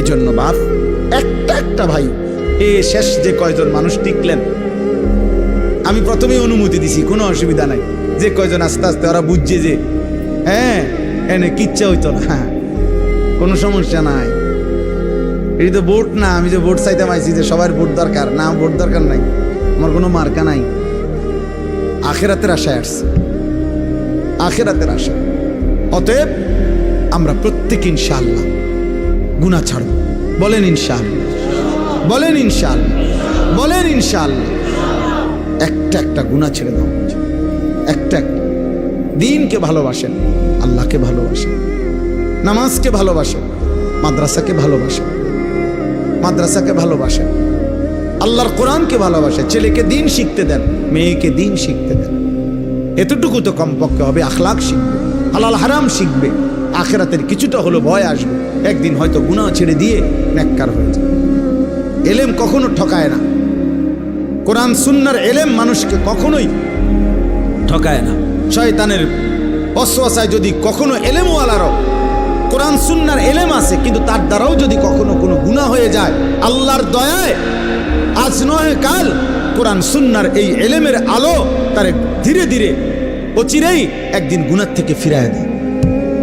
এই জন্য বাপ একটা একটা ভাই এ শেষ যে কয়জন মানুষ টিকলেন, আমি প্রথমেই অনুমতি দিছি, কোনো অসুবিধা নাই। যে কয়জন আস্তে আস্তে ওরা বুঝছে যে হ্যাঁ এনে কিচ্ছা হইতো না, হ্যাঁ কোনো সমস্যা নাই। এটি তো ভোট না, আমি যে ভোট চাইতে পাইছি যে সবার ভোট দরকার না, ভোট দরকার নাই, আমার কোনো মার্কা নাই। আখেরাতের আশায় আসছে, আখেরাতের আশা। অতএব আমরা প্রত্যেক ইনশাআল্লাহ গুনাহ ছাড়ব। বলেন ইনশাআল্লাহ, বলেন ইনশাআল্লাহ, বলেন ইনশাআল্লাহ। একটা একটা গুনাহ ছেড়ে দাও, একটা একটা। দ্বীনকে ভালোবাসেন, আল্লাহকে ভালোবাসেন, নামাজকে ভালোবাসেন, মাদ্রাসাকে ভালোবাসেন, মাদ্রাসাকে ভালোবাসেন, আল্লাহর কোরআনকে ভালোবাসেন। ছেলেকে দ্বীন শিখতে দেন, মেয়েকে দ্বীন শিখতে দেন। এতটুকু তো কমপক্ষে হবে। আখলাক শিখবে, হালাল হারাম শিখবে, আখেরাতের কিছুটা হলো ভয় আসবে। একদিন হয়তো গুনাহ ছেড়ে দিয়ে নেককার হয়ে যাবে। এলেম কখনো ঠকায় না, কোরআন সুন্নাহর এলেম মানুষকে কখনোই ঠকায় না। শয়তানের ওয়াসওয়াসায় যদি কখনো এলেমওয়ালারও কোরআন সুন্নাহর এলেম আছে, কিন্তু তার দ্বারাও যদি কখনো কোনো গুনাহ হয়ে যায়, আল্লাহর দয়ায় আজ নয় কাল কোরআন সুন্নাহর এই এলেমের আলো তার ধীরে ধীরে অচিরেই একদিন গুনাহ থেকে ফিরায় দেয়।